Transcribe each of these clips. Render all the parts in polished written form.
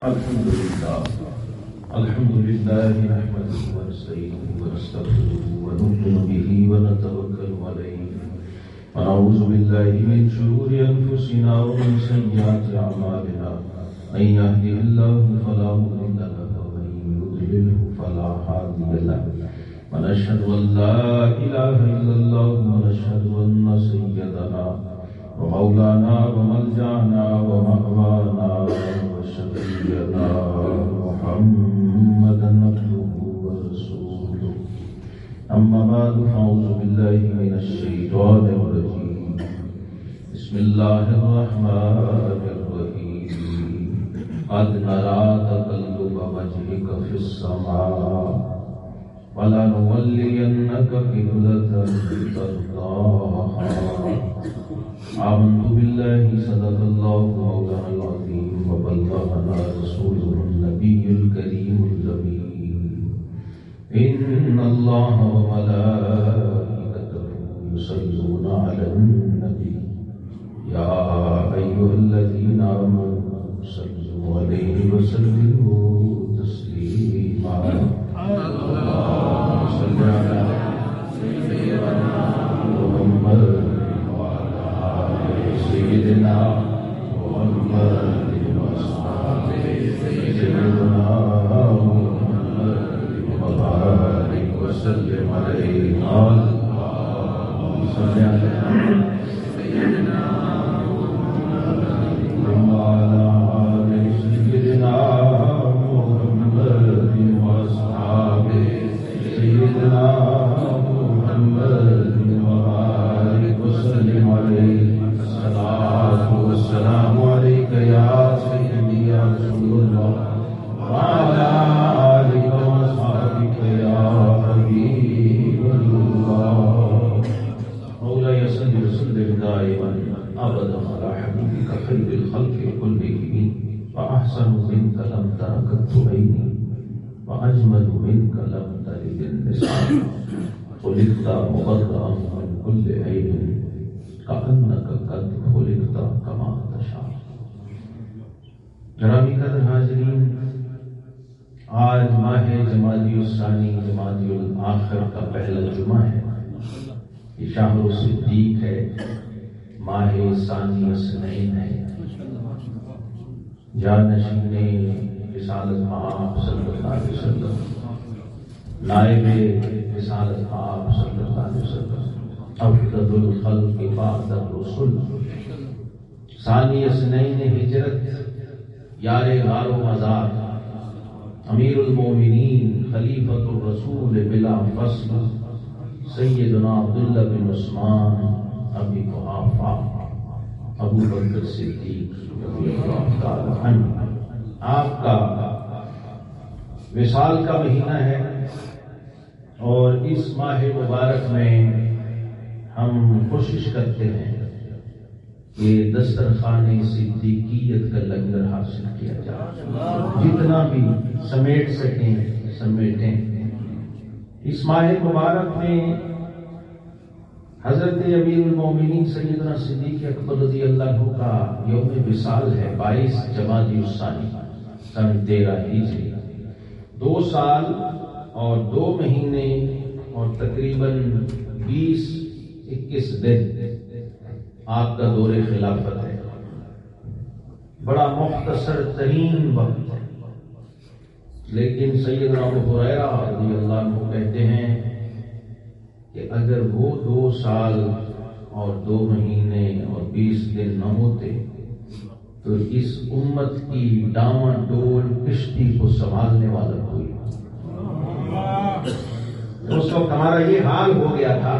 الحمد لله نحمده ونستعينه ونستغفره ونؤمن به ونتوكل عليه ونعوذ بالله من شرور أنفسنا ومن سيئات أعمالنا من يهده الله فلا مضل له ومن يضلله فلا هادي له ونشهد أن لا إله إلا الله ونشهد أن سيدنا ومولانا وملجأنا ومأوانا وشفيعنا محمدا عبده ورسوله أما بعد فأعوذ بالله من الشيطان الرجيم بسم الله الرحمن الرحيم قد نرى تقلب وجهك في السماء فلنولينك قبلة ترضاها آمنت بالله صدق الله مولانا العظيم وبلغنا رسوله النبي الكريم الأمين إن الله وملائكته يصلون على النبي يا أيها الذين آمنوا صلوا عليه وسلموا تسليما اللهم صل على سيدنا محمد سيدنا محمد وصحبه سيدنا محمد وبارك وسلم عليه اللهم صل على سيدنا محمد وعلى آل سيدنا محمد وصحبه سيدنا محمد وبارك وسلم عليه السلام عليك يا سيدي يا رسول الله وعلى آلك وأصحابك يا حبيب الله مولاي صل وسلم دائما أبدا على حبيبك خير الخلق كلهم وأحسن منك لم تر قط عيني وأجمل منك لم تلد النساء خلقت مبرأ من كل عيب كأنك قد خلقت كما تشاء. گرامی قدر حاضرین، آج ماہ جمادی الثانی جمادی الآخر کا پہلا جمعہ ہے. یہ شہر صدیق ہے، ماہ ثانی اثنین ہے. جانشین رسالت آپ صلی اللہ علیہ وسلم، نائب رسالت آپ صلی اللہ علیہ وسلم، افضل الخلق بعد الرسل، ثانی اثنین ہجرت، یار غار و مزار، امیر المومنین، خلیفۃ الرسول بلا فصل، سیدنا عبداللہ بن عثمان ابی قحافہ ابو بکر صدیق رضی اللہ تعالی عنہ. آپ کا وصال کا مہینہ ہے اور اس ماہ مبارک میں ہم کوشش کرتے ہیں کہ دسترخوان صدیقیت کا لنگر حاصل کیا جائے، جتنا بھی سمیٹ سکیں سمیٹیں. اس ماہ مبارک میں حضرت امیر المومنین سیدنا صدیق اکبر رضی اللہ عنہ کا یوم وصال ہے، 22 جمادی الثانی سن 13 ہجری. 2 سال اور 2 مہینے اور تقریباً 21 دن آپ کا دور خلافت ہے. بڑا مختصر ترین وقت ہے، لیکن سیدنا ابو ہریرہ رضی اللہ عنہ کہتے ہیں کہ اگر وہ 2 سال اور 2 مہینے اور 20 دن نہ ہوتے تو اس امت کی ڈاما ڈول کشتی کو سنبھالنے والا کوئی. اس وقت ہمارا یہ حال ہو گیا تھا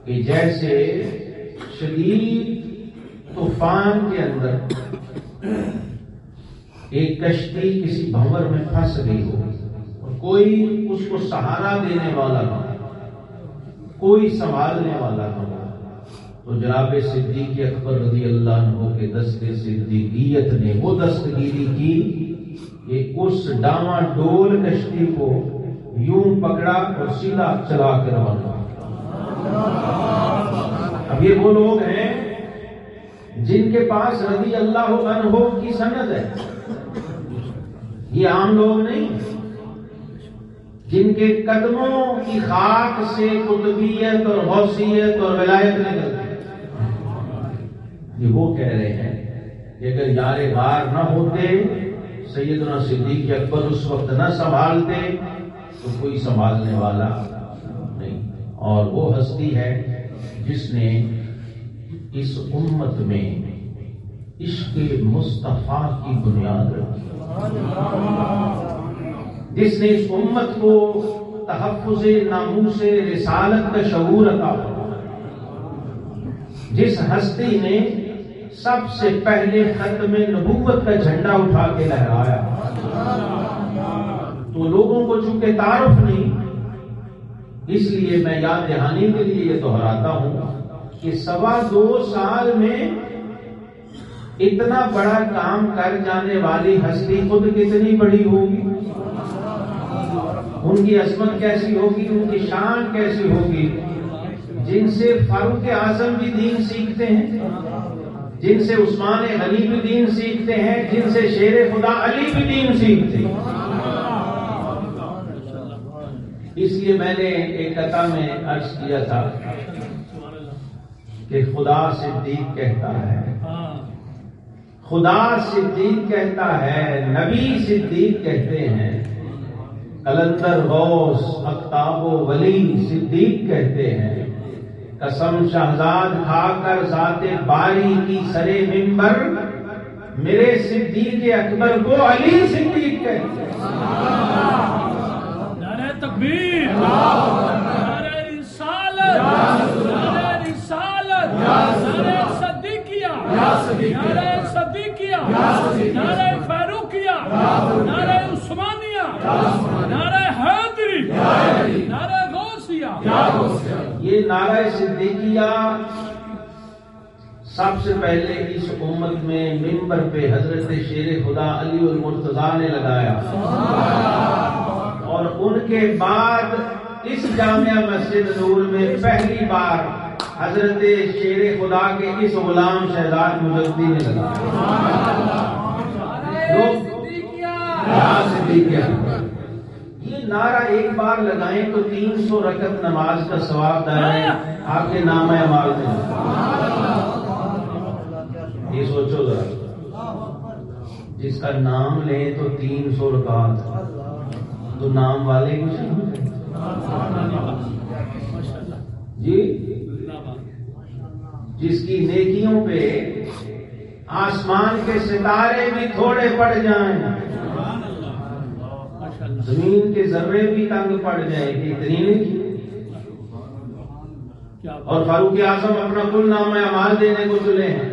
کہ جیسے شدید طوفان کے اندر ایک کشتی کسی بھنور میں پھنس گئی ہو اور کوئی اس کو سہارا دینے والا نہ ہو، کوئی سنبھالنے والا نہ ہو. تو جناب صدیق اکبر رضی اللہ عنہ کے دست صدیقیت نے وہ دستگیری کی کہ اس ڈاما ڈول کشتی کو یوں پکڑا اور سیدھا چلا کر روانہ. اب یہ وہ لوگ ہیں جن کے پاس رضی اللہ عنہ کی سند ہے. یہ عام لوگ نہیں، جن کے قدموں کی خاک سے قطبیت اور غوثیت اور ولایت نکلتی ہے۔ یہ وہ کہہ رہے ہیں کہ اگر یار غار نہ ہوتے، سیدنا صدیق اکبر اس وقت نہ سنبھالتے تو کوئی سنبھالنے والا نہیں۔ اور وہ ہستی ہے جس نے اس امت میں عشق مصطفیٰ کی بنیاد رکھی، جس نے اس امت کو تحفظ ناموس رسالت کا شعور عطا فرمایا، جس ہستی نے سب سے پہلے ختم نبوت کا جھنڈا اٹھا کے لہرایا۔ تو لوگوں کو چونکہ تعارف نہیں، اس لیے میں یاد دہانی کے لیے یہ دہراتا ہوں کہ 2.25 سال میں اتنا بڑا کام کر جانے والی ہستی خود کتنی بڑی ہوگی، ان کی عظمت کیسی ہوگی، ان کی شان کیسی ہوگی، جن سے فاروق اعظم بھی دین سیکھتے ہیں، جن سے عثمان غنی بھی دین سیکھتے ہیں، جن سے شیر خدا علی بھی دین سیکھتے ہیں۔ اس لیے میں نے ایک قطعہ میں عرض کیا تھا کہ خدا صدیق کہتا ہے، خدا صدیق کہتا ہے، نبی صدیق کہتے ہیں، قلندر غوث اقطاب و ولی صدیق کہتے ہیں، قسم شہزاد کھا کر ذات باری کی سرے منبر، میرے صدیق اکبر کو علی صدیق کہتے ہیں۔ نعرہ تکبیر، نعرہ رسالت، نعرہ رسالت، نعرہ صدیقیہ، نعرہ صدیقیہ، نعرہ فاروقیہ، نعرہ عثمانیہ، نعرہ حیدری، نعرہ غوثیہ۔ یہ نعرہ صدیقیہ سب سے پہلے اس امت میں منبر پہ حضرت شیر خدا علی المرتضیٰ نے لگایا، اور ان کے بعد اس جامعہ مسجد نور میں پہلی بار حضرت شیر خدا کے اس غلام شہزاد مجدی نے لگایا۔ یہ نعرہ ایک بار لگائیں تو 300 رکعت نماز کا ثواب دائیں آپ کے نام اعمال میں۔ یہ سوچو ذرا، جس کا نام لیں تو 300 رکعت، تو نام والے کچھ نہیں جی، جس کی نیکیوں پہ آسمان کے ستارے بھی تھوڑے پڑ جائیں، زمین کے ذرے بھی تنگ پڑ جائیں کہ اتنی نیکی۔ اور فاروق اعظم اپنا کل نام اعمال دینے کو چلے ہیں،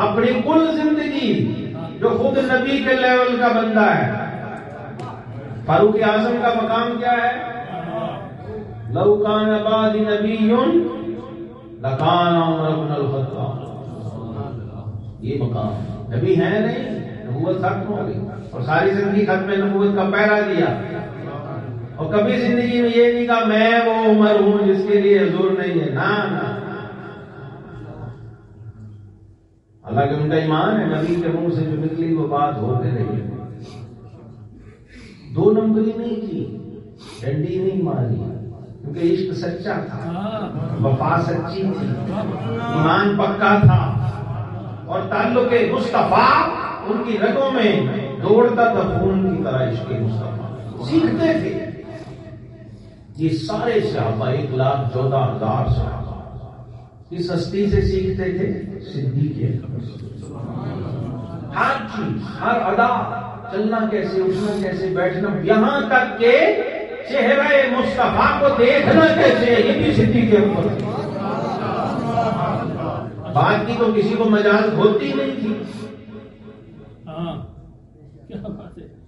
اپنی کل زندگی، جو خود نبی کے لیول کا بندہ ہے۔ فاروق اعظم کا مقام کیا ہے؟ لو کان بعدی نبی لکان عمر بن الخطاب۔ یہ مقام، نبی ہے نہیں، نبوت ختم ہو گئی، اور ساری زندگی ختم نبوت کا پہرا دیا، اور کبھی زندگی میں یہ نہیں کہا میں وہ عمر ہوں جس کے لیے حضور نہیں ہے، نا نا۔ حالانکہ ان کا ایمان ہے، نبی کے منہ سے جو نکلی وہ بات ہو کے رہی، 2 نمبری نہیں کی، ڈنڈی نہیں ماری، کیونکہ عشق سچا تھا، وفا سچی تھی، ایمان پکا تھا، اور تعلق مصطفیٰ ان کی رگوں میں دوڑتا تھا خون کی طرح۔ عشق مصطفیٰ سیکھتے تھے یہ سارے صحابہ، 1,14,000 صحابہ اس ہستی سے سیکھتے تھے، صدیق ہر چیز، ہر ادا، چلنا کیسے، اٹھنا کیسے، بیٹھنا، یہاں تک کہ چہرہ مصطفیٰ کو دیکھنا کیسے، یہ بھی صدیق کے اوپر۔ بات کی تو کسی کو مجاز ہوتی نہیں تھی،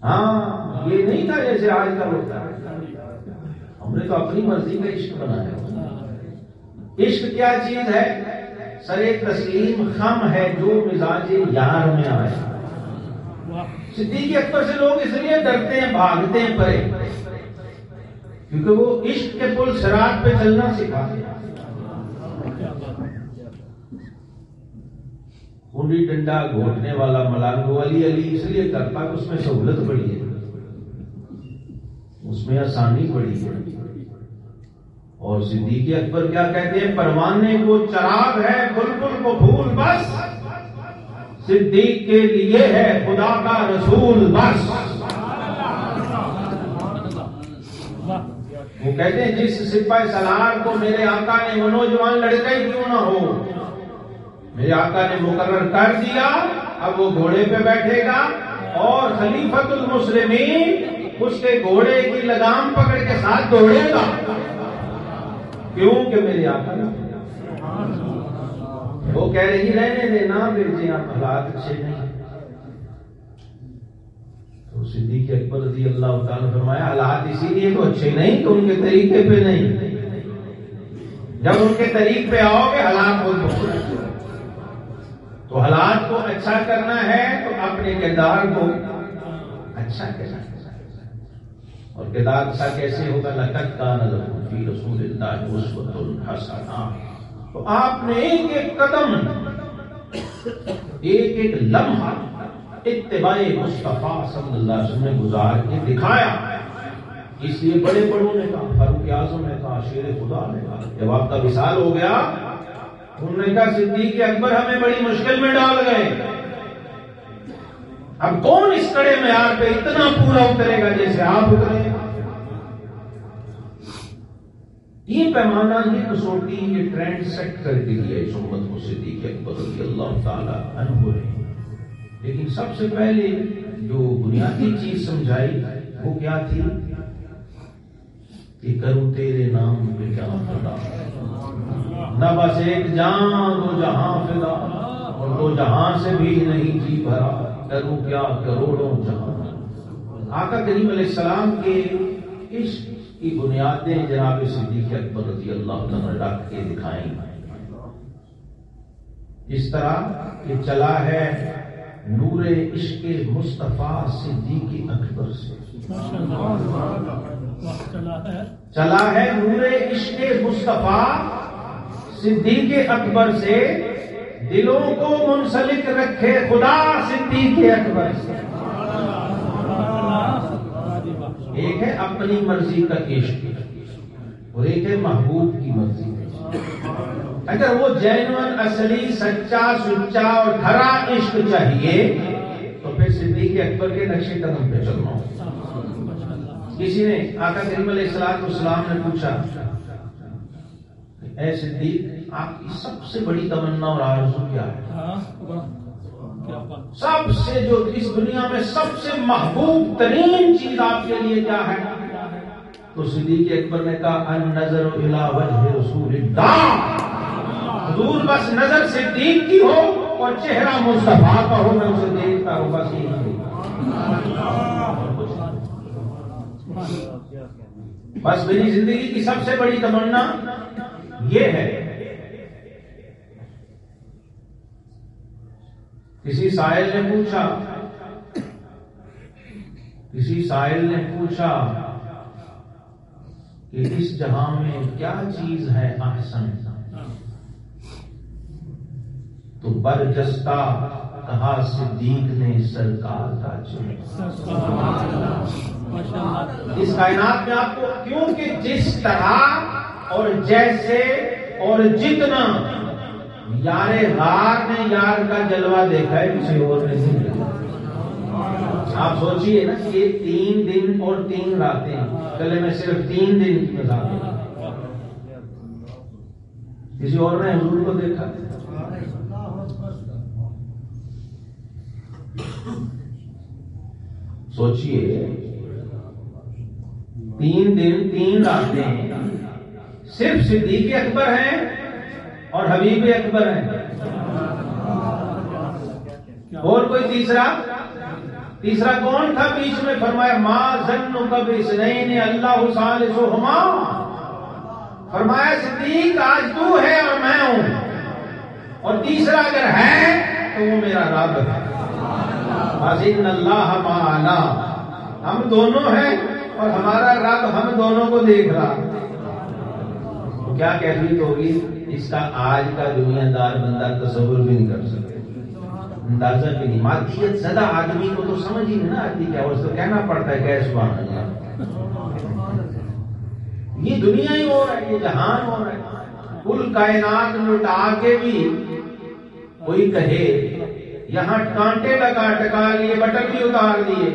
ہاں یہ نہیں تھا جیسے آج کل ہوتا ہے۔ ہم نے تو اپنی مرضی کا عشق بنایا۔ عشق کیا چیز ہے؟ سرے تسلیم خم ہے جو مزاج یار میں آئے۔ صدیق اکبر سے لوگ اس لیے ڈرتے ہیں، بھاگتے ہیں پرے، کیونکہ وہ عشق کے پل صراط پہ چلنا سکھاتے ہیں۔ کنڈی ڈنڈا گھوٹنے والا ملنگ علی علی اس لیے کرتا کہ اس میں سہولت بڑی ہے، اس میں آسانی بڑی ہے۔ اور صدیق اکبر کیا کہتے ہیں؟ پروانے کو چراغ ہے، بلبل کو پھول بس، صدیق کے لیے ہے خدا کا رسول بس۔ وہ کہتے ہیں جس سپاہ سالار کو میرے آقا نے، وہ نوجوان لڑکا ہی کیوں نہ ہو، میرے آقا نے مقرر کر دیا، اب وہ گھوڑے پہ بیٹھے گا اور خلیفۃ المسلمین اس کے گھوڑے کی لگام پکڑ کے ساتھ دوڑے گا، کیوں کہ میرے آقا نے۔ وہ کہہ رہی رہنے دینا بیٹے، آپ حالات اچھے نہیں۔ تو صدیق اکبر رضی اللہ تعالیٰ فرمایا حالات اسی لیے تو اچھے نہیں تو ان کے طریقے پہ نہیں، جب ان کے طریق پہ آؤ گے حالات بہت اچھے۔ تو حالات کو اچھا کرنا ہے تو اپنے کردار کو اچھا کرنا ہے، اور کردار اچھا کیسے ہوگا؟ لقد کان لکم فی رسول اللہ اسوۃ حسنہ۔ تو آپ نے ایک ایک قدم، ایک ایک لمحہ اتباع مصطفیٰ صلی اللہ علیہ وسلم نے گزار کے دکھایا۔ اس لیے بڑے بڑوں نے کہا، فاروق اعظم نے کہا، شیر خدا نے کہا، جب آپ کا وصال ہو گیا انہوں نے کہا صدیق اکبر ہمیں بڑی مشکل میں ڈال گئے، اب کون اس کڑے معیار پہ اتنا پورا اترے گا جیسے آپ اترے؟ یہ پیمانہ، یہ کسوٹی، یہ ٹرینڈ سیٹ کر کے دیا اس امت کو صدیق اکبر رضی اللہ تعالی عنہ نے۔ لیکن سب سے پہلے جو بنیادی چیز سمجھائی وہ کیا تھی کہ کروں تیرے نام پہ کیا فدا، نہ بس ایک جان دو جہاں فدا، اور دو جہاں سے بھی نہیں جی بھرا، کروں کیا کروڑوں جہاں۔ آقا کریم علیہ السلام کے عشق کی بنیادیں جناب صدیق اکبر رضی اللہ عنہ رکھ کے دکھائیں، اس طرح کہ چلا ہے نور عشق مصطفیٰ صدیق اکبر سے، چلا ہے نور عشق مصطفیٰ صدیق اکبر سے، دلوں کو منسلک رکھے خدا صدیق اکبر سے۔ ایک ہے اپنی مرضی کا عشق اور ایک ہے محبوب کی مرضی۔ اگر وہ جینوئن، اصلی، سچا، سچا اور کھرا عشق چاہیے تو پھر صدیق اکبر کے نقش قدم پہ چلنا ہو۔ کسی نے آقا کریم علیہ السلام نے پوچھا، اے صدیق آپ کی سب سے بڑی تمنا اور آرزو کیا ہے؟ سب سے جو اس دنیا میں سب سے محبوب ترین چیز آپ کے لیے کیا ہے؟ تو صدیق اکبر نے کہا النظر الی وجہ رسول اللہ، حضور بس نظر صدیق کی ہو اور چہرہ مصطفیٰ کا ہو، میں اسے دیکھتا ہوں، بس یہ بس میری زندگی کی سب سے بڑی تمنا یہ ہے۔ کسی سائل نے پوچھا کہ اس جہاں میں کیا چیز ہے احسن، تو برجستہ کہا صدیق نے سرکار کا چہرہ۔ اس کائنات میں آپ کو کیونکہ جس طرح اور جیسے اور جتنا یار غار نے یار کا جلوہ دیکھا ہے کسی اور نے نہیں دیکھا۔ آپ سوچئے نا کہ یہ 3 دن اور 3 راتیں، چلے میں صرف 3 دن گزارتا ہوں، کسی اور نے حضور کو دیکھا؟ سوچئے 3 دن 3 راتیں صرف صدیق اکبر ہیں اور حبیب اکبر ہیں، اور کوئی تیسرا کون تھا بیچ میں؟ فرمایا ما ظنک باثنین اللہ ثالثہما، فرمایا صدیق آج تو ہے اور میں ہوں، اور تیسرا اگر ہے تو وہ میرا رب ہے، فَإِنَّ اللَّهَ مَعَنَا، ہم دونوں ہیں اور ہمارا رب ہم دونوں کو دیکھ رہا۔ تو کیا کیفیت ہوگی اس کا آج کا دنیا دار بندہ تصور بھی نہیں کر سکتے۔ اندازہ بھی نہیں. مادیت زدہ آدمی کو تو سمجھ ہی نہیں نا آتی کیا، اس کو کہنا پڑتا ہے کہ سبحان اللہ. یہ دنیا ہی ہو رہا ہے، یہ جہان ہو رہا ہے. کل کائنات لٹا کے بھی کوئی کہے یہاں کانٹے لگا ٹکا لیے، بٹن بھی اتار دیے،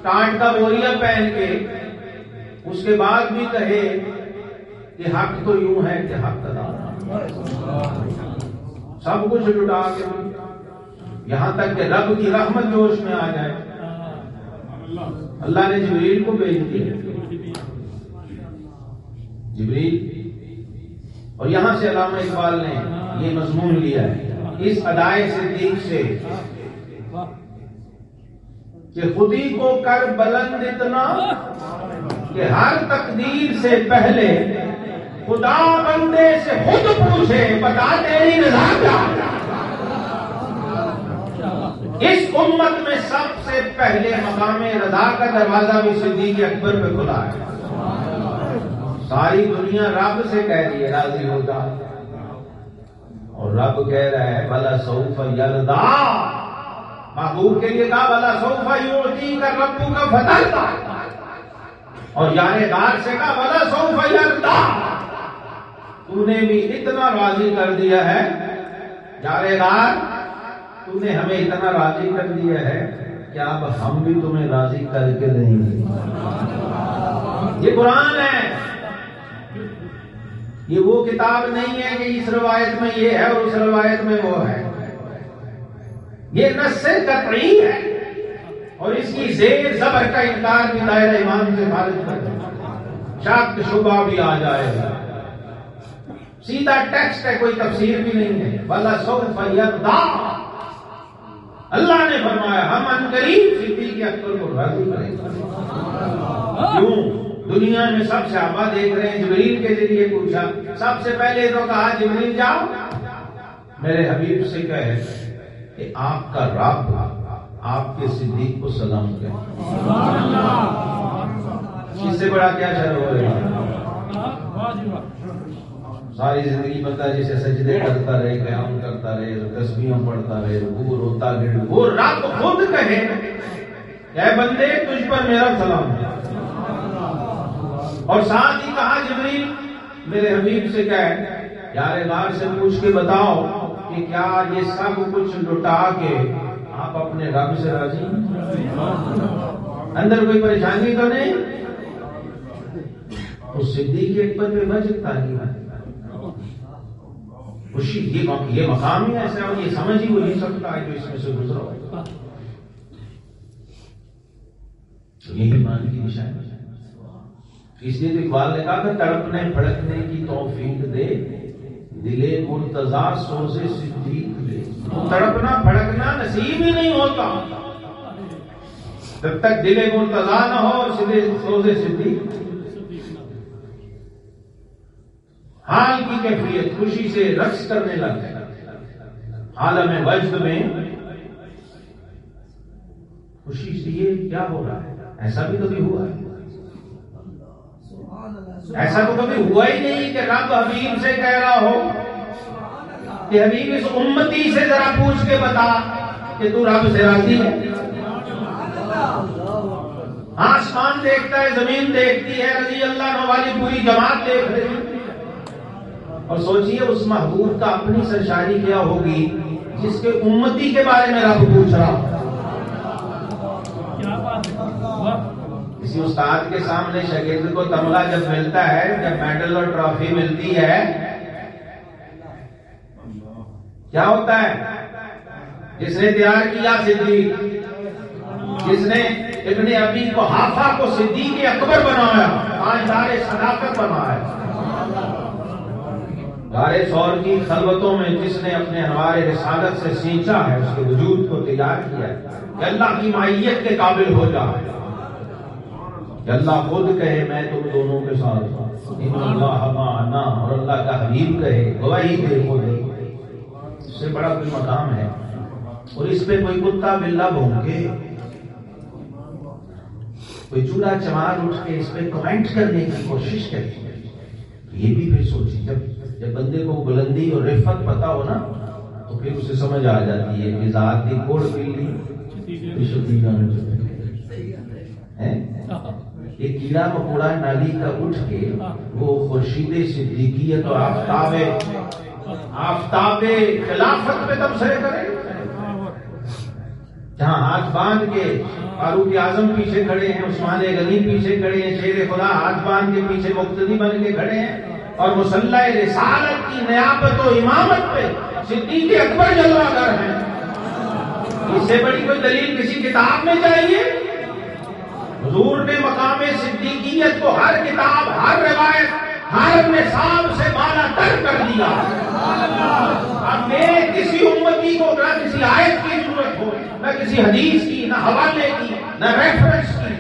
ٹانٹ کا بوریا پہن کے، اس کے بعد بھی کہے کہ حق تو یوں ہے کہ حق ادا، سب کچھ لٹا کے، یہاں تک کہ رب کی رحمت جوش میں آ جائے. اللہ نے جبریل کو بھیج دیا، جبریل. اور یہاں سے علامہ اقبال نے یہ مضمون لیا ہے اس ادائے صدیق سے کہ خودی کو کر بلند اتنا کہ ہر تقدیر سے پہلے خدا بندے سے خود پوچھے بتا تیری رضا کیا. اس امت میں سب سے پہلے مقام رضا کا دروازہ بھی صدیق اکبر پہ کھلا ہے. ساری دنیا رب سے کہہ رہی ہے راضی ہو جا، اور رب کہہ رہا ہے بلا سوف یرضا. محبوب کے لیے کہا بلا سوف یعطیک ربک فترضا، اور یار غار سے کہا بلا سوف یرضا. تو نے بھی اتنا راضی کر دیا ہے یار غار، تو نے ہمیں اتنا راضی کر دیا ہے کہ اب ہم بھی تمہیں راضی کر کے دیں گے. یہ قرآن ہے، یہ وہ کتاب نہیں ہے کہ اس روایت میں یہ ہے اور اس روایت میں وہ ہے. یہ نص قطعی ہے، اور اس کی زیر زبر کا انکار بھی دائرہ ایمان سے خارج کر دے. شک شبہ بھی آ جائے گا. سیدھا ٹیکسٹ ہے، کوئی تفسیر بھی نہیں ہے. بلا سوف یرضا، اللہ نے فرمایا ہم عنقریب صدیق اکبر کو راضی کریں گے. کیوں؟ دنیا میں سب صحابہ دیکھ رہے ہیں. جبریل کے ذریعے پوچھا، سب سے پہلے تو کہا جبریل جاؤ میرے حبیب سے کہے کہ آپ کا رب آپ کے صدیق کو سلام کرے. اس سے بڑا کیا شرف ہو رہا ہے؟ ساری زندگی بندہ جسے سجدے کرتا رہے، قیام کرتا رہے، تسبیحاں پڑھتا رہے، رکوع روتا گر، وہ رب خود کہے اے بندے تجھ پر میرا سلام ہے. اور ساتھ ہی کہا جبریل میرے حبیب سے کہے یار غار سے پوچھ کے بتاؤ کہ کیا یہ سب کچھ لٹا کے آپ اپنے رب سے راضی ہیں؟ اندر کوئی پریشانی تو نہیں؟ اس صدیق اکبر پہ وجہ نہیں ہے خوشی. یہ مقام ہی ایسا ہے اور یہ سمجھ ہی وہی سکتا ہے جو اس میں سے گزرا ہوگا. یہی ایمان کی نشانی ہے. اس لیے تو اقبال نے کہا کہ تڑپنے پھڑکنے کی توفیق دے، دلے مرتضی سوز صدیق دے. تڑپنا پھڑکنا نصیب ہی نہیں ہوتا جب تک دل مرتضی نہ ہو اور سوز صدیق. حال کی کیفیت خوشی سے رقص کرنے لگتا ہے. عالم وجد میں خوشی سے یہ کیا ہو رہا ہے؟ ایسا بھی کبھی ہوا ہے؟ ایسا تو کبھی ہوا ہی نہیں کہ رب حبیب سے کہہ رہا ہو کہ حبیب اس امتی سے ذرا پوچھ کے بتا کہ تو رب سے راضی ہے. آسمان دیکھتا ہے، زمین دیکھتی ہے، رضی اللہ عنہ والی پوری جماعت دیکھ رہی ہے. اور سوچئے اس محبوب کا اپنی سرشاری کیا ہوگی جس کے امتی کے بارے میں رب پوچھ رہا. کسی استاد کے سامنے شاگرد کو تمغہ جب ملتا ہے، جب میڈل اور ٹرافی ملتی ہے، کیا ہوتا ہے؟ جس نے تیار کیا صدیق، جس نے ابن ابی قحافہ کو صدیق اکبر بنایا، تاجدار صداقت بنایا. غار ثور کی خلوتوں میں جس نے اپنے انوار رسالت سے سینچا ہے، اس کے وجود کو تیار کیا کہ اللہ کی معیت کے قابل ہو جائے، کہ اللہ خود کہے میں تم دونوں کے ساتھ ہوں، ان اللہ معنا، اور اللہ کا حبیب کہے گواہی دے خود. اس سے بڑا کوئی مقام ہے؟ اور اس پہ کوئی کتا بلا بھونکے، کوئی چوڑا چمار اٹھ کے اس پہ کمنٹ کرنے کی کوشش کرے. یہ بھی پھر سوچیں جب بندے کو بلندی اور رفت پتا ہو نا تو پھر اسے سمجھ آ جاتی ہے کہ ذات کی کوڑ بلی یہ کیڑا مکوڑا نالی کا اٹھ کے وہ خورشید صدیقیت اور آفتاب خلافت پہ تبصرے کرے، جہاں ہاتھ باندھ کے فاروق اعظم پیچھے کھڑے ہیں، عثمان غنی پیچھے کھڑے ہیں، شیر خدا ہاتھ باندھ کے پیچھے مقتدی بن کے کھڑے ہیں، اور مصلح رسالت کی نیابت و امامت پہ صدیق اکبر جلوہ گر ہیں۔ اس سے بڑی کوئی دلیل کسی کتاب میں چاہیے؟ حضور نے مقام صدیقیت کو ہر کتاب، ہر روایت، ہر نصاب سے بالا تر کر دیا۔ اب میرے کسی امتی کو نہ کسی آیت کی ضرورت ہو، نہ کسی حدیث کی، نہ حوالے کی، نہ ریفرنس کی،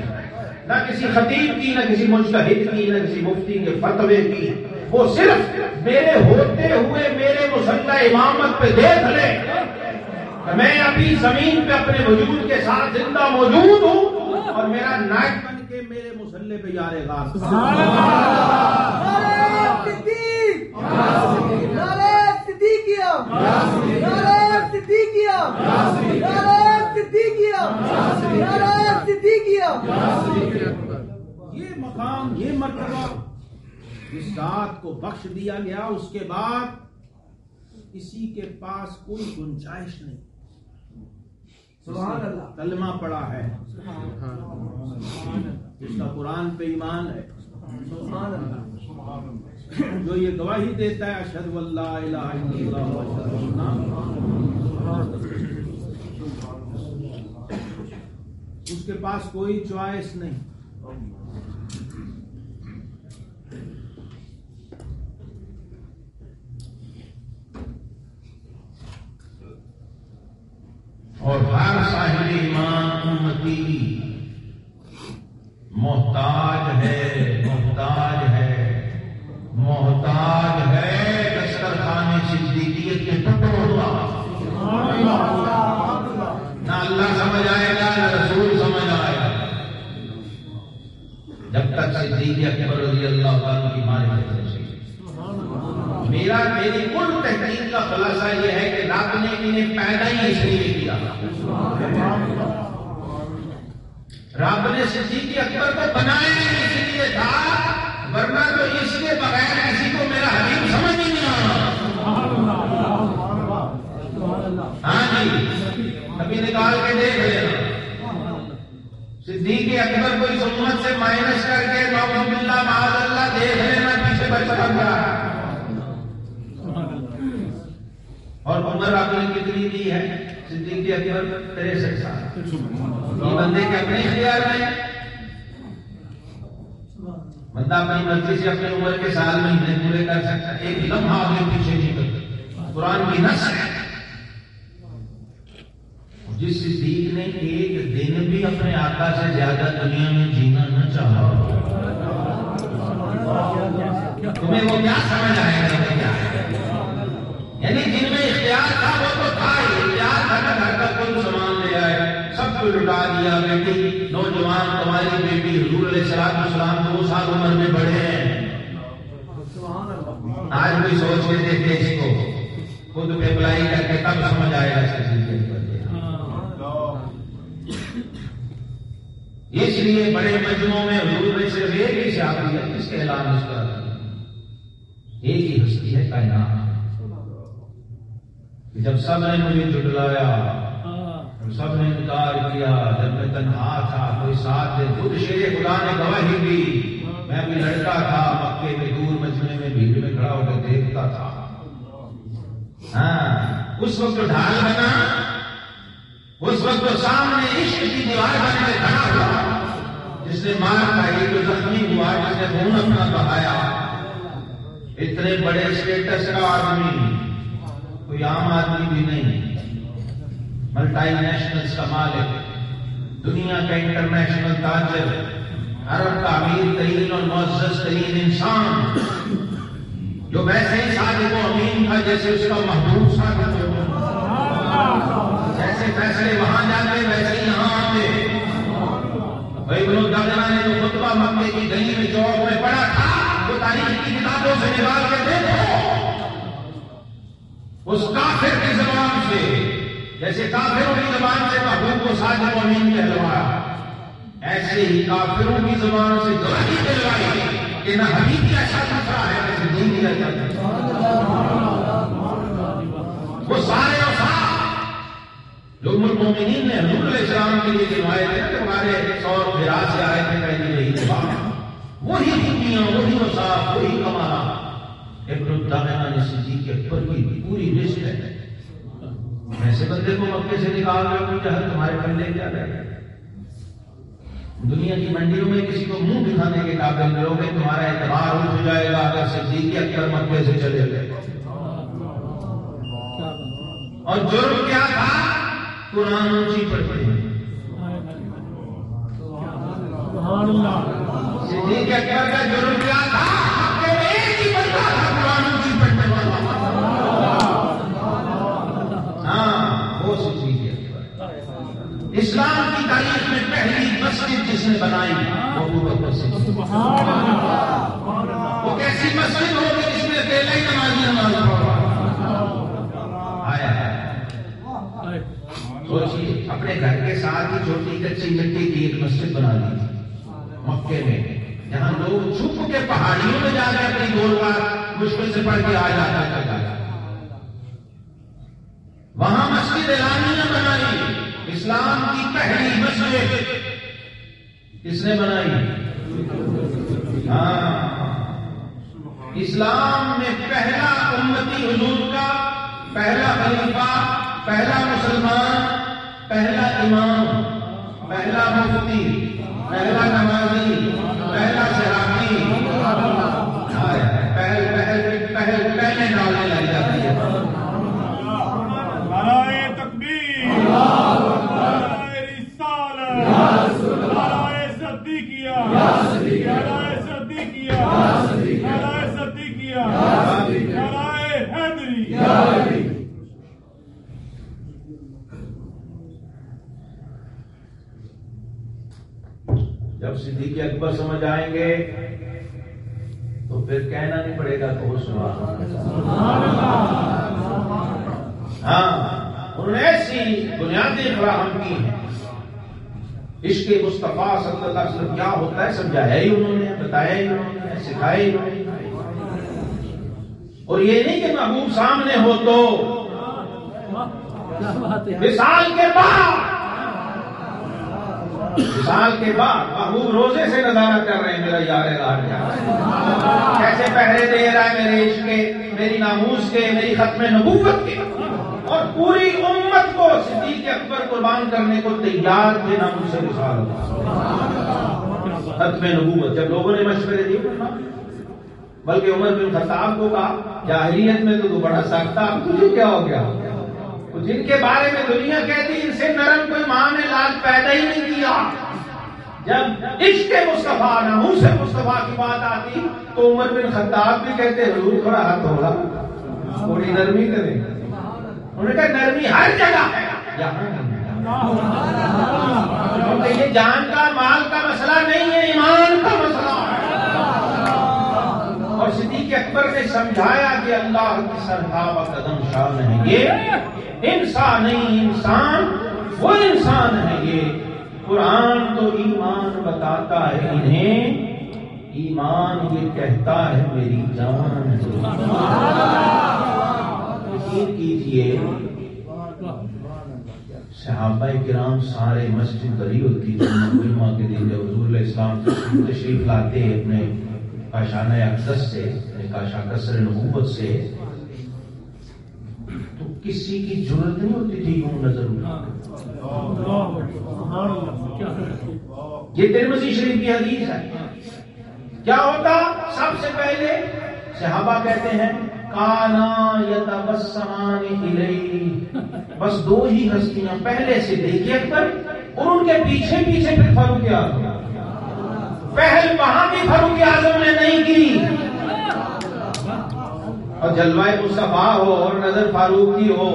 نہ کسی خطیب کی، نہ کسی مجتہد کی، نہ کسی مفتی کے فتوے کی، وہ صرف میرے ہوتے ہوئے میرے مصلح امامت پہ دیکھ لے کہ میں ابھی زمین پہ اپنے وجود کے ساتھ زندہ موجود ہوں، اور میرا نائب بن کے میرے مصلح پہ یار غار۔ سبحان یہ مقام، یہ مرتبہ اس ذات کو بخش دیا گیا، اس کے بعد کسی کے پاس کوئی گنجائش نہیں۔ سبحان اللہ، کلمہ پڑا ہے، جس کا قرآن پہ ایمان ہے، جو یہ گواہی دیتا ہے اشہد ان لا الہ الا اللہ و اشہد ان محمد، اس کے پاس کوئی چوائس نہیں۔ اور ہر صاحب ایمان امتی محتاج ہے، محتاج ہے، محتاج ہے دسترخوان صدیقیت کے ٹکڑوں کا۔ نہ اللہ سمجھ آئے گا، نہ رسول سمجھ آئے گا، جب تک صدیق اکبر رضی اللہ عنہ کی معرفت نہیں۔ میری کل تحقیق کا خلاصہ یہ ہے کہ رب نے انہیں پیدا ہی اس لیے کیا۔ رب نے صدیق اکبر کو بنایا اس لیے تھا، ورنہ تو اس کے بغیر کسی کو میرا حبیب سمجھ ہی نہیں آنا۔ ہاں جی، کبھی نکال کے دیکھ لینا، صدیق اکبر کو اس امت سے مائنس کر کے نعوذ باللہ معاذ اللہ دیکھ لینا پیچھے بچہ بن رہا ہے۔ اور عمر آپ نے کتنی دی ہے؟ صدیق اکبر 63 سال۔ یہ بندے کے اپنے اختیار میں، بندہ اپنی مرضی سے اپنی عمر کے سال مہینے پورے کر سکتا ہے، ایک لمحہ آگے پیچھے نہیں کرتا۔ قرآن کی نص ہے، جس صدیق نے ایک دن بھی اپنے آقا سے زیادہ دنیا میں جینا نہ چاہا، تمہیں وہ کیا سمجھ آئے گا؟ کیا یعنی جن میں اختیار تھا وہ تو تھا ہی، اختیار تھا کہ گھر کا کوئی سامان لے آئے، سب کو لٹا دیا۔ بیٹی نوجوان تمہاری بیٹی حضور علیہ السلام 2 سال عمر میں بڑھے ہیں، آج کوئی سوچ کے دیکھے اس کو، خود پہ اپلائی کر کے تب سمجھ آئے گا۔ اس لیے بڑے مجموعوں میں حضور نے صرف ایک ہی شخصیت اس کے اعلان اس کا ایک ہی ہستی ہے کائنات۔ جب سب نے مجھے جھٹلایا، سب نے انکار کیا، جب میں تنہا تھا کوئی ساتھ دے، خود شیر خدا نے گواہی دی، میں بھی لڑکا تھا مکے میں دور مجمع میں بھیڑ میں کھڑا ہو کر دیکھتا تھا۔ ہاں، اس وقت ڈھال بنا، اس وقت سامنے عشق کی دیوار بنے میں کھڑا ہوا، جس نے مار کھائی، جو زخمی ہوا، جس نے خون اپنا بہایا۔ اتنے بڑے اسٹیٹس کا آدمی، کوئی عام آدمی بھی نہیں، ملٹائی نیشنلز کا مالک، دنیا کا انٹرنیشنل تاجر، عرب کا امیر ترین اور معزز ترین انسان، جو ویسے ہی صادق و امین تھا جیسے اس کا محبوب صادق و امین، جیسے فیصلے وہاں جاتے ویسے ہی یہاں آتے۔ ابن الدغنا نے جو خطبہ مکے کی گلی میں چوک میں پڑھا تھا، وہ تاریخ کی کتابوں سے نکال کے دیکھو، اس کافر کی زبان سے، جیسے کافروں کی زبان سے محبوب کو صادق و امین کہلوایا، ایسے ہی کافروں کی زبان سے گواہی دلوائی کہ نہ حبیب کا ایسا خطرہ ہے نہ صدیق کی ایسا خطرہ۔ وہ سارے اوصاف جو ام المومنین نے حضور علیہ السلام کے لیے گنوائے تھے کہ ہمارے سور فراز سے آئے تھے پہلی رہی وہی خوبیاں، وہی اوصاف، وہی کمالات ابن الدغنہ نے صدیق اکبر کی پوری لسٹ ہے۔ ایسے بندے کو مکے سے نکال رہے ہو جہاں تمہارے پلے کیا رہے، دنیا کی منڈیوں میں کسی کو منہ دکھانے کے قابل نہیں ہوگے، تمہارا اعتبار ہو جائے گا اگر صدیق اکبر مکے سے چلے گئے۔ اور جرم کیا تھا؟ قرآن اونچی پڑھتے ہیں۔ صدیق اکبر کا جرم کیا تھا؟ ایک ہی بندہ تھا قرآن اونچی پڑھنے والا۔ ہاں وہ صدیق اکبر۔ اسلام کی تاریخ میں پہلی مسجد جس نے بنائی وہ ابو بکر صدیق۔ وہ کیسی مسجد ہوگی جس میں اکیلا ہی نمازی نماز پڑھ رہا آیا ہے۔ سوچیے اپنے گھر کے ساتھ ہی چھوٹی کچی مٹی کی ایک مسجد بنا لی مکے میں، جہاں لوگ چھپ کے پہاڑیوں میں جا کر اپنی دو رکعت مشکل سے پڑھ کے آ جاتا تھا۔ وہاں مسجد اعلانیہ بنائی، اسلام کی پہلی مسجد کس نے بنائی؟ ہاں، اسلام میں پہلا امتی حضور کا، پہلا خلیفہ، پہلا مسلمان، پہلا امام، پہلا مفتی، پہلا نمازی، پہلا صحابی، پہلے ڈالنے لگ جاتی ہے۔ نعرہ تکبیر، نعرہ رسالت، نعرہ صدیقیہ، نعرہ صدیقیہ، نعرہ صدیقیہ، نعرہ حیدری۔ جب صدیق اکبر سمجھ آئیں گے تو پھر کہنا نہیں پڑے گا کہ وہ سبحان اللہ۔ ہاں انہوں نے ایسی بنیادیں فراہم کی ہیں، عشق مصطفیٰ صلی اللہ علیہ وسلم کیا ہوتا ہے سمجھایا ہی انہوں نے، بتایا ہی انہوں نے، سکھایا ہی انہوں نے۔ اور یہ نہیں کہ محبوب سامنے ہو تو وصال کے بعد محبوب روزے سے نظارہ کر رہے ہیں، میرا یار راہ کیسے پہرے دے رہا ہے میرے عشق کے، میری ناموس کے، میری ختم نبوت کے، اور پوری امت کو صدیق اکبر قربان کرنے کو تیار تھے ناموس سے وصال ختم نبوت۔ جب لوگوں نے مشورے دیے بلکہ عمر بن خطاب کو کہا جاہلیت میں تو بڑا ساختہ، اب تجھے کیا ہو گیا؟ جن کے بارے میں دنیا کہتی ان سے نرم کوئی ماں نے لال پیدا ہی نہیں کیا، جب عشق مصطفیٰ ناموس مصطفیٰ کی بات آتی تو عمر بن خطاب بھی کہتے حضور تھوڑا ہاتھ ہوگا، تھوڑی نرمی کریں۔ انہوں نے کہا نرمی ہر جگہ ہے، کیونکہ یہ جان کا مال کا مسئلہ نہیں ہے، ایمان کا مسئلہ ہے۔ اور صدیق اکبر نے سمجھایا کہ اللہ کی سرتابہ قدم شان ہے، یہ انسان نہیں، انسان وہ انسان ہے، یہ قرآن تو ایمان بتاتا ہے انہیں، ایمان یہ کہتا ہے میری جان ہے۔ یقین کیجئے صحابہ کرام سارے مسجد بری ہوتی تھی مقدمہ کے دن جب حضور علیہ السلام تشریف لاتے اپنے کاشانہ اقدس سے، کاشا قصر نبوت سے، تو کسی کی ضرورت نہیں ہوتی تھی یوں نظر اٹھا۔ یہ ترمذی شریف کی حدیث ہے۔ کیا ہوتا؟ سب سے پہلے صحابہ کہتے ہیں کانا یتبسمان الیہ، بس دو ہی ہستیاں، پہلے صدیق اکبر اور ان کے پیچھے پیچھے پھر فاروق اعظم۔ پہل وہاں بھی فاروق اعظم نے نہیں کی، اور جلوہ مصطفیٰ ہو اور نظر فاروق کی ہو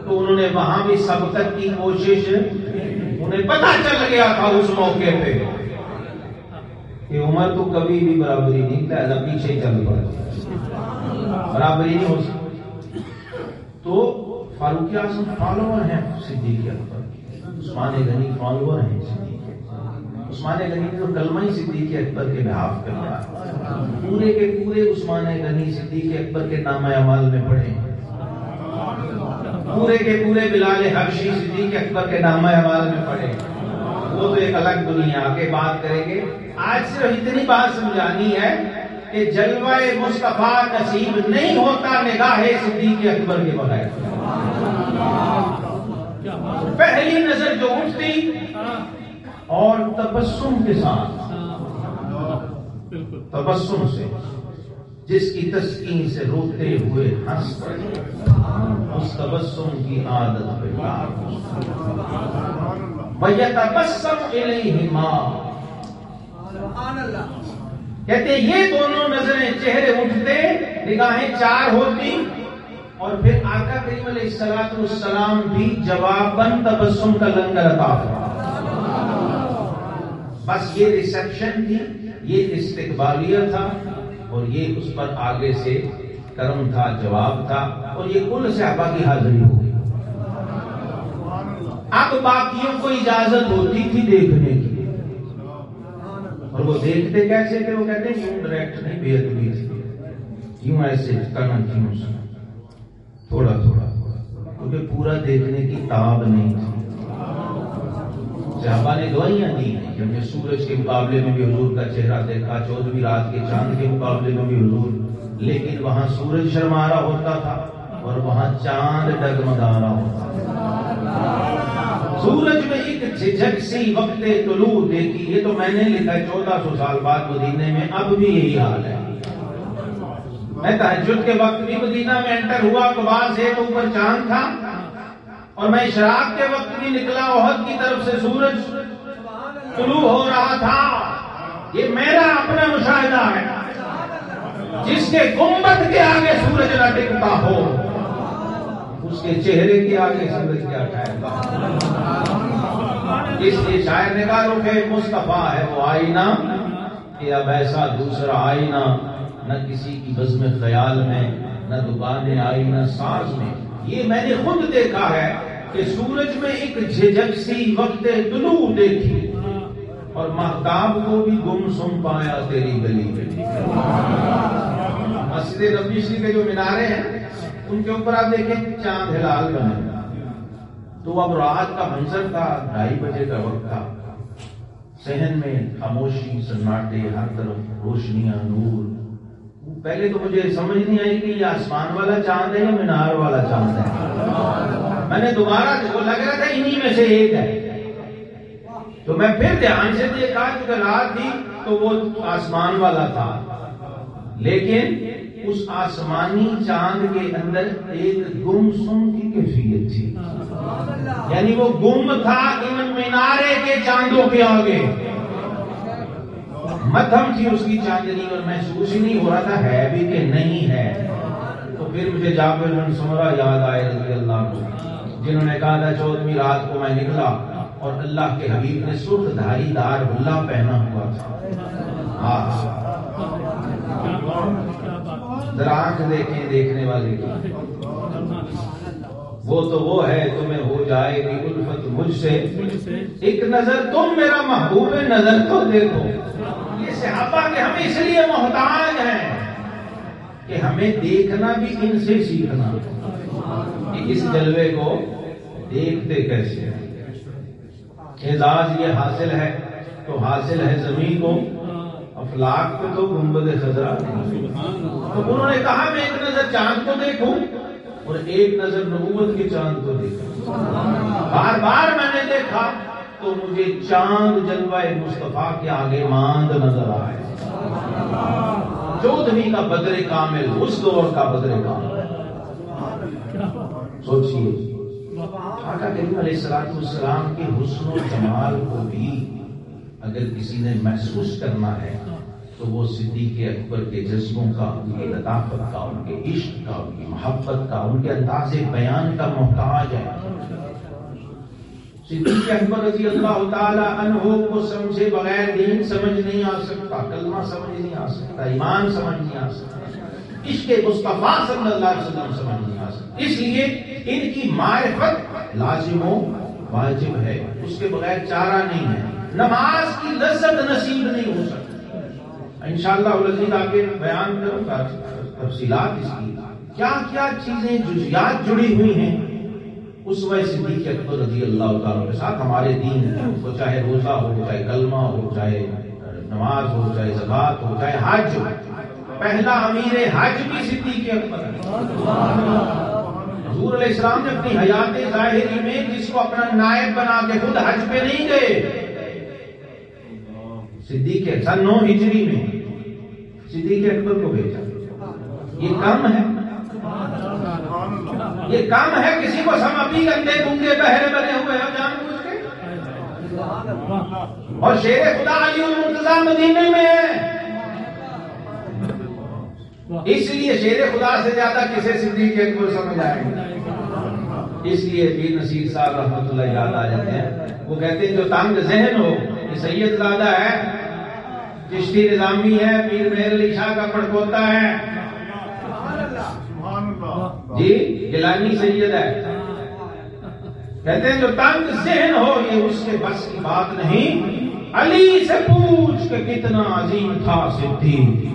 تو انہوں نے وہاں بھی سبقت کی کوشش، انہیں پتہ چل گیا تھا اس موقع پہ کہ عمر تو کبھی بھی برابری نہیں، لہذا پیچھے چل پڑا، برابری نہیں ہو سکتی۔ تو فاروق اعظم فالوور ہیں صدیق اکبر کے، عثمان غنی فالوور ہیں صدیق اکبر۔ عثمان غنی نے تو کلمہ ہی صدیق اکبر کے بحاف پہ پڑھا، پورے کے پورے عثمان غنی صدیق اکبر کے نامہ اعمال میں پڑھے، پورے کے پورے بلال حبشی صدیق اکبر کے نامہ اعمال میں پڑھے۔ وہ تو ایک الگ دنیا آگے بات کریں گے، آج صرف اتنی بات سمجھانی ہے کہ جلوہ مصطفیٰ نصیب نہیں ہوتا نگاہ صدیق اکبر کے بغیر۔ پہلی نظر جو اٹھتی اور تبسم کے ساتھ، تبسم سے جس کی تسکین سے روتے ہوئے ہنس پڑے، اس تبسم کی عادت پہ وَيَتَبَسَّمُ إِلَيْهِمَا، کہتے یہ دونوں نظریں چہرے اٹھتے، نگاہیں چار ہوتی، اور پھر آقا کریم علیہ الصلوۃ والسلام بھی جواباً تبسم کا لنگر عطا فرماتے۔ بس یہ ریسیپشن تھی، یہ استقبالیہ تھا، اور یہ اس پر آگے سے کرم تھا، جواب تھا، اور یہ کل صحابہ کی حاضری ہو گئی۔ اب باقیوں کو اجازت ہوتی تھی دیکھنے کی، اور وہ دیکھتے کیسے تھے؟ وہ کہتے ہیں یوں ڈائریکٹ نہیں، بے ادبی تھی، یوں ایسے کیوں سے تھوڑا تھوڑا، کیونکہ پورا دیکھنے کی تاب نہیں تھی۔ صحابہ نے گواہیاں دی ہیں کہ ہم نے سورج کے مقابلے میں بھی حضور کا چہرہ دیکھا، 14ویں رات کے چاند کے مقابلے میں بھی حضور، لیکن وہاں سورج شرما رہا ہوتا تھا اور وہاں چاند ڈگمگا رہا ہوتا تھا۔ سورج میں ایک جھجک سی وقت طلوع دیکھی، یہ تو میں نے لکھا ہے 1400 سال بعد مدینے میں اب بھی یہی حال ہے۔ میں تہجد کے وقت بھی مدینہ میں انٹر ہوا، قباء سے تو اوپر چاند تھا، اور میں اشراق کے وقت بھی نکلا، احد کی طرف سے سورج طلوع ہو رہا تھا۔ یہ میرا اپنا مشاہدہ ہے۔ جس کے گنبد کے آگے سورج نہ ٹکتا ہو، اس کے چہرے کے آگے سورج کیا ٹھہرے گا؟ اس لیے شاعر نے کہا رخ مصطفیٰ ہے وہ آئینہ، کہ اب ایسا دوسرا آئینہ نہ کسی کی بزم خیال میں، نہ دکان آئینہ ساز میں۔ یہ میں نے خود دیکھا ہے کہ سورج میں ایک جھجک سی وقت طلوع دیکھی، اور مہتاب کو بھی گم سم پایا تیری گلی میں۔ مسجد نبوی شریف کے جو مینارے ہیں ان کے اوپر آپ دیکھیں چاند ہلال بنے، تو اب رات کا منظر تھا، 2:30 بجے کا وقت تھا، صحن میں خاموشی، سناٹے، ہر طرف روشنیاں، نور۔ پہلے تو مجھے سمجھ نہیں آئی کہ یہ آسمان والا چاند ہے یا مینار والا چاند ہے۔ میں نے دوبارہ وہ لگ رہا تھا انہی میں سے ایک ہے، تو میں پھر دھیان سے دیکھا، کیونکہ رات تھی تو وہ آسمان والا تھا، لیکن اس آسمانی چاند کے اندر ایک گم سم کی کیفیت تھی، یعنی وہ گم تھا ان مینارے کے چاندوں کے آگے، مدھم تھی اس کی چاندنی، اور محسوس ہی نہیں ہو رہا تھا ہے بھی کہ نہیں ہے۔ تو پھر مجھے جابر بن سمرہ یاد آئے رضی اللہ عنہ، جنہوں نے کہا تھا 14ویں رات کو میں نکلا اور اللہ کے حبیب نے سرخ دھاری دار حلہ پہنا ہوا تھا۔ ذرا آنکھ دیکھیں دیکھنے والے کی، وہ تو وہ ہے تمہیں ہو جائے گی الفت مجھ سے، ایک نظر تم میرا محبوب نظر تو دیکھو۔ یہ صحابہ کہ ہم اس لیے محتاج ہیں کہ ہمیں دیکھنا بھی ان سے سیکھنا، کہ اس جلوے کو دیکھتے کیسے ہیں۔ اعزاز یہ حاصل ہے تو حاصل ہے زمین کو، افلاک کو تو گنبد خضرا نہیں۔ تو انہوں نے کہا میں ایک نظر چاند کو دیکھوں اور ایک نظر نبوت کے چاند کو دیکھوں۔ بار بار میں نے دیکھا تو مجھے چاند جلوہ مصطفیٰ کے آگے ماند نظر آئے۔ 14ویں کا بدر کامل، اس دور کا بدر کامل، سوچئے آقا کریم علیہ السلام کے حسن و جمال کو بھی اگر کسی نے محسوس کرنا ہے تو وہ صدیق اکبر کے جذبوں کا، ان کی لطافت کا، ان کے عشق کا، ان کی محبت کا، ان کے انداز بیان کا محتاج ہے۔ صدیق اکبر رضی اللہ تعالی عنہ کو سمجھے بغیر دین سمجھ نہیں آ سکتا، کلمہ سمجھ نہیں آ سکتا، ایمان سمجھ نہیں آ سکتا۔ عشق مصطفیٰ صلی اللہ علیہ وسلم سمجھ نہیں آ سکتی. اس لیے ان کی معرفت لازم و واجب ہے، اس کے بغیر چارہ نہیں ہے. نماز کی لذت نصیب نہیں ہو سکتی. انشاءاللہ العزیز آگے بیان کروں گا تفصیلات اس کی، کیا کیا چیزیں جزیات جڑی ہوئی ہیں اسوہ صدیق اکبر رضی اللہ تعالیٰ کے ساتھ ہمارے دین میں. وہ چاہے روزہ ہو، چاہے کلمہ ہو، چاہے نماز ہو، چاہے زکات ہو، چاہے حج ہو. پہلا امیر حج بھی صدیق اکبر ہے. حضور علیہ السلام نے اپنی حیات ظاہری میں جس کو اپنا نائب بنا کے خود حج پہ نہیں گئے، صدیق سن 9 ہجری میں صدیق اکبر کو بھیجا. یہ کم ہے، یہ کم ہے. کسی کو سماپی گندے گنگے بہرے بنے ہوئے ہیں جان بوجھ کے. اور شیر خدا علی المرتضیٰ مدینے میں ہے، اس لیے شیر خدا سے زیادہ کسے صدیق اکبر سمجھ آئے گا. اس لیے پیر نصیر صاحب رحمۃ اللہ یاد آ جاتے ہیں. وہ کہتے ہیں جو تنگ ذہن ہو، یہ سید زادہ ہے، چشتی نظامی ہے، پیر مہر علی شاہ کا پڑپوتا ہے، جی گیلانی سید ہے. کہتے ہیں جو تنگ ذہن ہو یہ اس کے بس کی بات نہیں. علی سے پوچھ کہ کتنا عظیم تھا صدیق.